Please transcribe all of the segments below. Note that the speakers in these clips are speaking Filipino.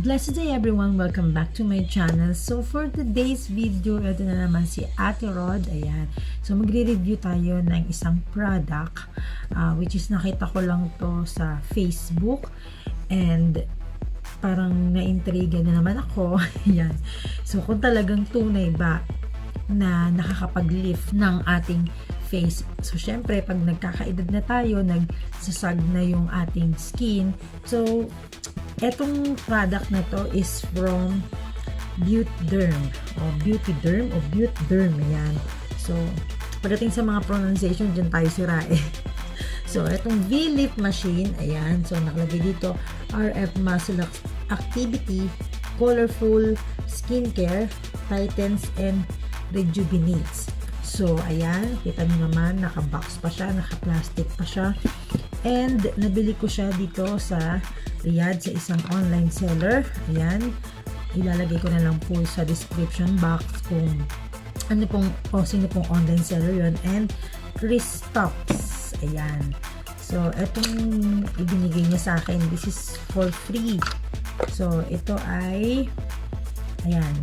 Blessed day everyone! Welcome back to my channel. So for today's video, ito na naman si Ate Rod. Ayan. So magre-review tayo ng isang product which is nakita ko lang to sa Facebook and parang na-intriga na naman ako. Ayan. So kung talagang tunay ba na nakakapag-lift ng ating face. So syempre pag nagkakaedad na tayo, nagsasag na yung ating skin. So etong product na to is from Beautyderm o Beautyderm. Ayan. So, pagdating sa mga pronunciation, dyan tayo sira eh. So, etong V-Lift machine, ayan. So, nakalagay dito, RF Muscle Activity, Colorful Skincare, Tightens and Rejuvenates. So, ayan. Kita nyo naman, naka-box pa siya, naka-plastic pa siya. And, nabili ko siya dito sa Riyadh sa isang online seller. Ayan. Ilalagay ko na lang po sa description box kung ano pong, o sino pong online seller yon. And Chris Stocks. Ayan. So, etong ibinigay niya sa akin, this is for free. So, ito ay ayan.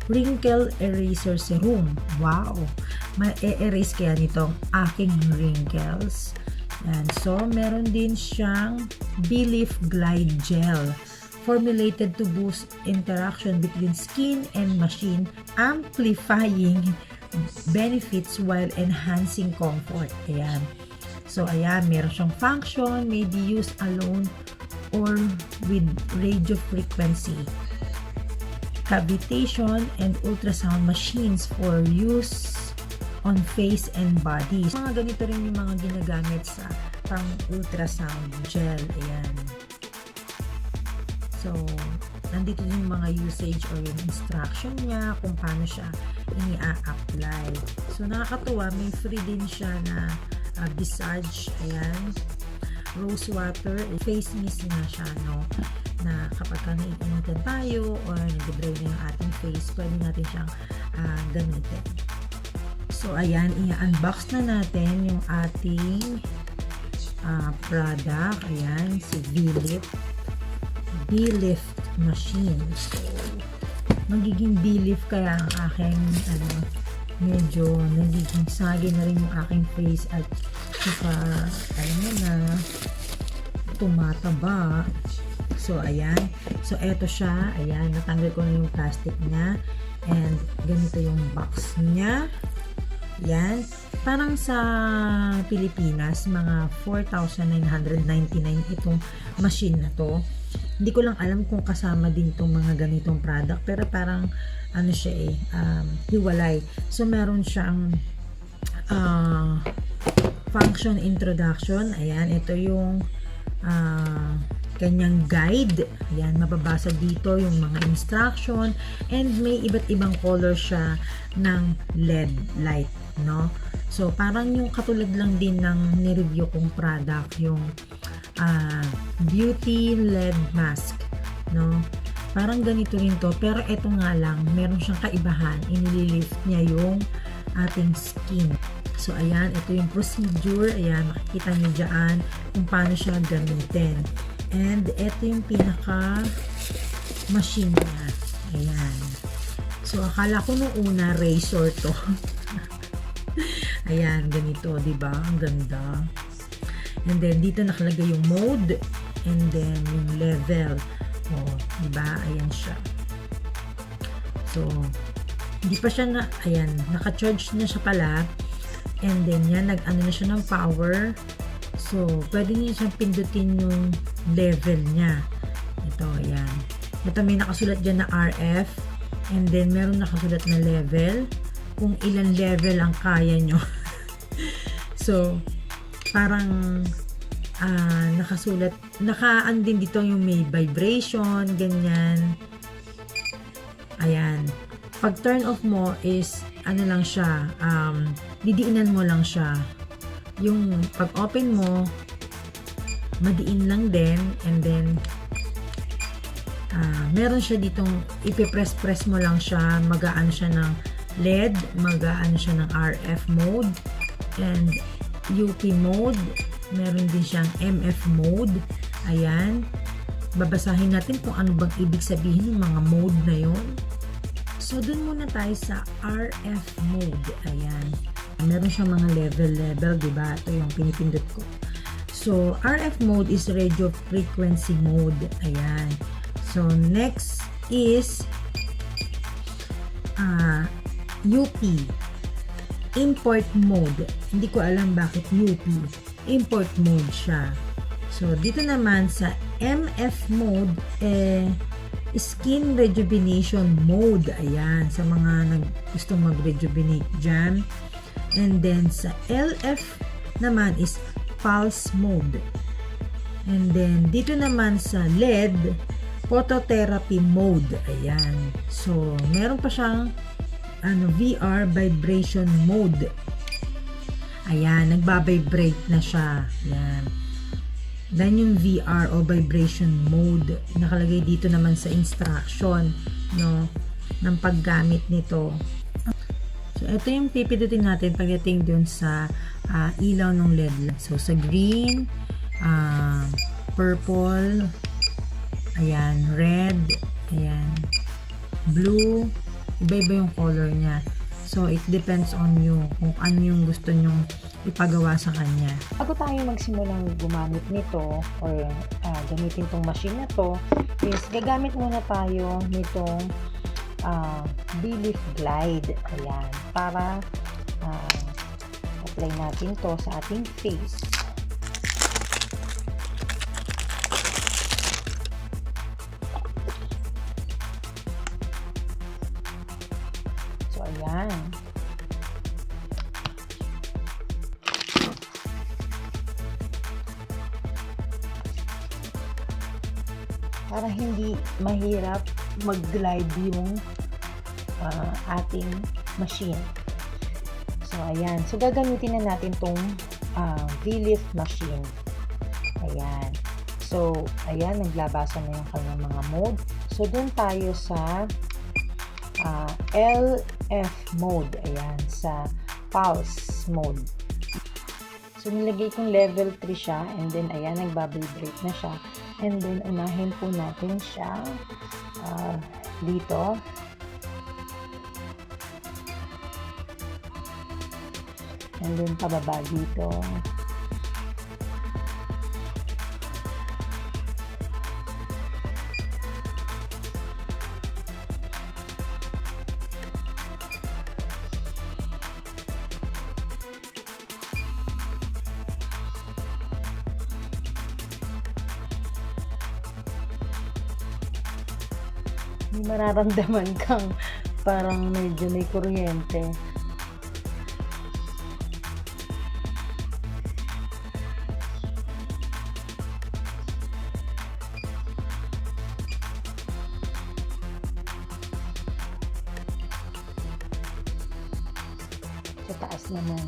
Wrinkle Eraser Serum. Wow! Ma-erase kaya nitong aking wrinkles. Yan. So, meron din siyang B-Lift Glide Gel formulated to boost interaction between skin and machine, amplifying benefits while enhancing comfort. Ayan. So, ayan. Meron siyang function, may be used alone or with radio frequency, cavitation, and ultrasound machines for use on face and body. Mga ganito rin yung mga ginagamit sa pang ultrasound gel. Ayan. So, nandito yung mga usage or yung instruction niya kung paano siya ini-apply. So, nakakatuwa. May free din siya na visage. Ayan. Rose water. Face mist nga siya, no? Na kapag ka naiinitan tayo or nag-dry na yung ating face, pwede natin siyang gamitin. So, ayan, i-unbox na natin yung ating product. Ayan, si B-Lift machine. So, magiging B-Lift kaya ang aking, medyo nagiging sagi na rin yung aking face at saka, alam mo na, tumataba. So, ayan. So, eto siya. Ayan, natanggal ko na yung plastic niya. And, ganito yung box niya. Yan. Parang sa Pilipinas, mga 4,999 itong machine na to. Hindi ko lang alam kung kasama din itong mga ganitong product. Pero parang, ano siya eh, hiwalay. So, meron siyang function introduction. Ayan, ito yung kanyang guide. Ayan, mababasa dito yung mga instruction. And may iba't ibang color siya ng LED light. No? So, parang yung katulad lang din ng nireview kong product, yung Beauty LED Mask. No? Parang ganito rin to. Pero ito nga lang, meron siyang kaibahan. Inililift niya yung ating skin. So, ayan, ito yung procedure. Ayan, makikita niyo dyan kung paano siya gamitin. And ito yung pinaka machine niya. Ayan. So, akala ko nung una razor to. Ayan, ganito, diba? Ang ganda. And then, dito nakalagay yung mode and then yung level. O, diba? Ayan siya. So, hindi pa siya na, ayan, naka-charge na siya pala. And then, yan, nag-ano na siya ng power. So, pwede niyo siyang pindutin yung level niya. Ito, ayan. Ito, may nakasulat dyan na RF. And then, meron nakasulat na level. Kung ilan level ang kaya nyo. So, parang nakasulat, nakaan din dito yung may vibration, ganyan. Ayan. Pag turn off mo is, ano lang siya, didiinan mo lang siya. Yung pag open mo, madiin lang din. And then, meron siya ditong, ipipress-press mo lang siya, magaan siya ng LED, magaan siya ng RF mode, and UP mode, meron din siyang MF mode. Ayan. babasahin natin kung ano bang ibig sabihin ng mga mode na yon. So, dun muna tayo sa RF mode. Ayan. Meron siyang mga level, diba? Ito yung pinipindot ko. So, RF mode is radio frequency mode. Ayan. So, next is UP. Import mode. Hindi ko alam bakit UP. Import mode siya. So, dito naman sa MF mode, skin rejuvenation mode. Ayan. Sa mga gustong mag-rejuvenate dyan. And then, sa LF naman is pulse mode. And then, dito naman sa LED, phototherapy mode. Ayan. So, meron pa siyang VR vibration mode. Ayan, nagbabibrate na siya. Ayan. Then yung VR o vibration mode, nakalagay dito naman sa instruction, no, ng paggamit nito. So, ito yung pipindutin natin pagdating dun sa ilaw ng LED. So, sa green, purple, ayan, red, ayan, blue, iba-iba yung color niya. So, it depends on you kung ano yung gusto nyong ipagawa sa kanya. Bago tayo magsimulang gumamit nito or gamitin tong machine na to, is gagamit muna tayo nitong Belief Glide. Ayan. Para apply natin to sa ating face. So, ayan. Para hindi mahirap mag-glide yung ating machine. So, ayan. So, gagamitin na natin tong V-lift machine. Ayan. So, ayan. Naglabasa na yung kanyang mga mode. So, dun tayo sa LF mode. Ayan. Sa pulse mode. So, nilagay kong level 3 siya. And then, ayan. Nagbabibrate na siya. And then, unahin po natin siya dito. And then, pababa dito. May mararamdaman kang parang medyo may kuryente. Sa taas naman.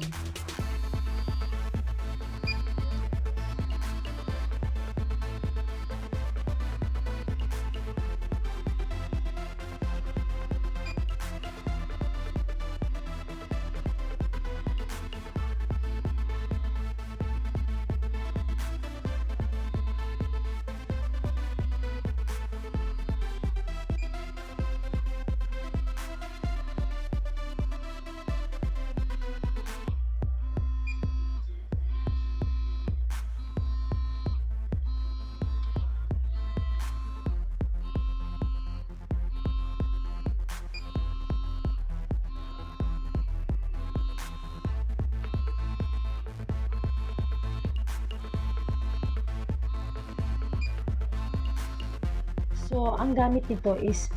So, ang gamit nito is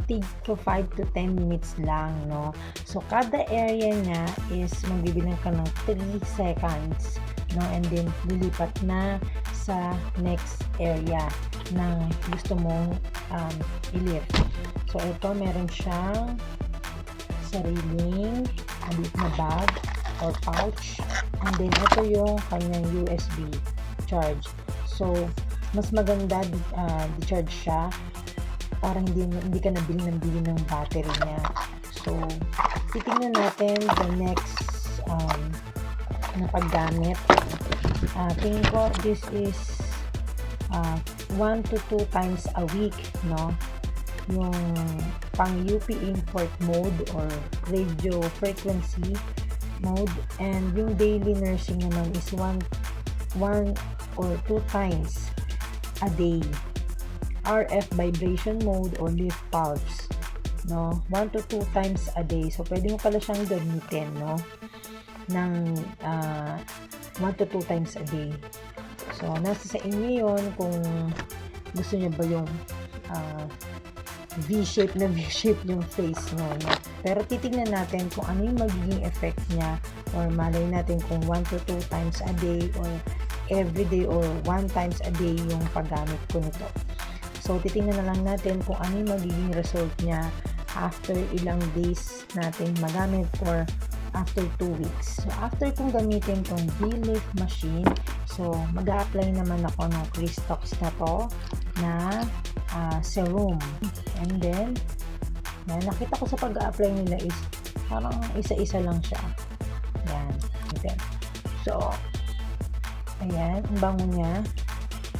tig to 5 to 10 minutes lang, no? So, kada area niya is magbibilang ka ng 3 seconds, no? And then, lilipat na sa next area na gusto mong i-lift. So, ito, meron siyang sariling maliit na bag or pouch. And then, ito yung kanyang USB charge. So, mas maganda di-charge siya para hindi ka nabili ng battery niya. So, titingnan natin the next na paggamit. Tingin ko this is 1 to 2 times a week, no? Yung pang UP import mode or radio frequency mode, and yung daily nursing naman is 1 or 2 times a day. RF vibration mode or lift pulse, no? 1 to 2 times a day. So pwede mo pala siyang gamitin, no? Ng 1 to 2 times a day. So nasa sa inyo yun kung gusto niyo ba yung V-shape yung face mo, no? Pero titignan natin kung ano yung magiging effect niya, or malay natin kung 1 to 2 times a day or every day or 1 times a day yung paggamit ko nito. So titingnan na lang natin kung ano yung magiging result niya after ilang days natin magamit, or after 2 weeks. So after kong gamitin tong V-Lift machine, so mag-a-apply naman ako ng Cristox na to na serum. And then nakita ko sa pag-a-apply nila is parang isa-isa lang siya. Yan. So ayan, ang bango niya.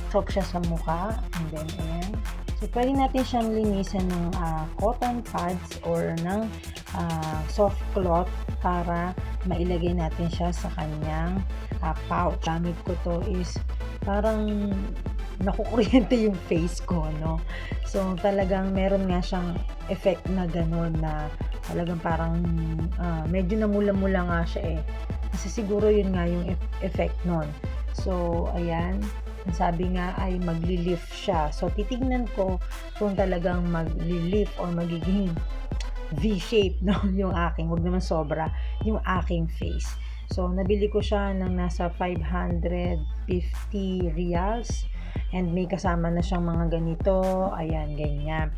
Soak siya sa mukha. And then ayan. So pwede natin siyang linisan ng cotton pads or ng soft cloth para mailagay natin siya sa kanyang pouch. Gamit ko to is parang nakukuryente yung face ko, no? So talagang meron nga siyang effect na gano'n, na talagang parang medyo namula-mula nga siya eh. Kasi siguro yun nga yung effect nun. So ayan, sabi nga ay magli-lift siya. So titignan ko kung talagang magli-lift or magiging V-shape, no? Yung aking, wag naman sobra, yung aking face. So nabili ko siya ng nasa 550 reals. And may kasama na siyang mga ganito. Ayan, ganyan.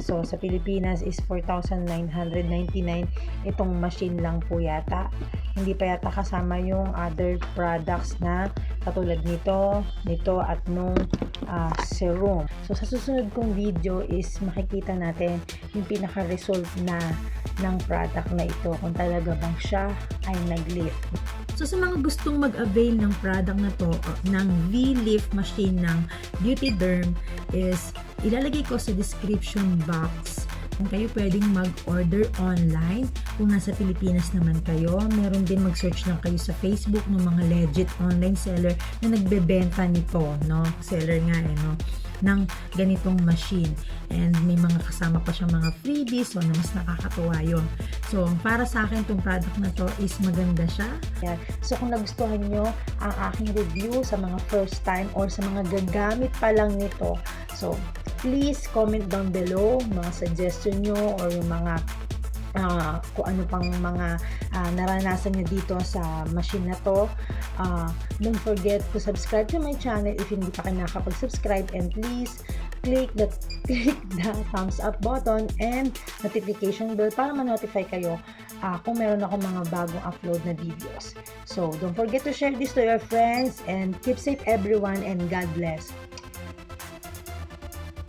So, sa Pilipinas is 4,999. Itong machine lang po yata. Hindi pa yata kasama yung other products na katulad nito at nung serum. So, sa susunod kong video is makikita natin yung pinaka-result na ng product na ito, kung talaga bang siya ay nag-lift. So sa mga gustong mag-avail ng product na to, ng V-Lift machine ng Beauty Derm, is ilalagay ko sa description box kung kayo pwedeng mag-order online. Kung nasa Pilipinas naman kayo, meron din mag-search lang kayo sa Facebook ng mga legit online seller na nagbebenta nito, no? Seller nga no? Ng ganitong machine, and may mga kasama pa siyang mga freebies, so na mas nakakatuwa yun. So para sa akin itong product na to is maganda siya. Yeah. So kung nagustuhan nyo ang aking review sa mga first time or sa mga gagamit pa lang nito, so please comment down below mga suggestion nyo or yung mga kung ano pang mga naranasan nyo dito sa machine na to. Don't forget to subscribe to my channel if hindi pa kayo nakapag-subscribe, and please click the thumbs up button and notification bell para ma-notify kayo kung meron ako mga bagong upload na videos. So don't forget to share this to your friends, and keep safe everyone, and God bless.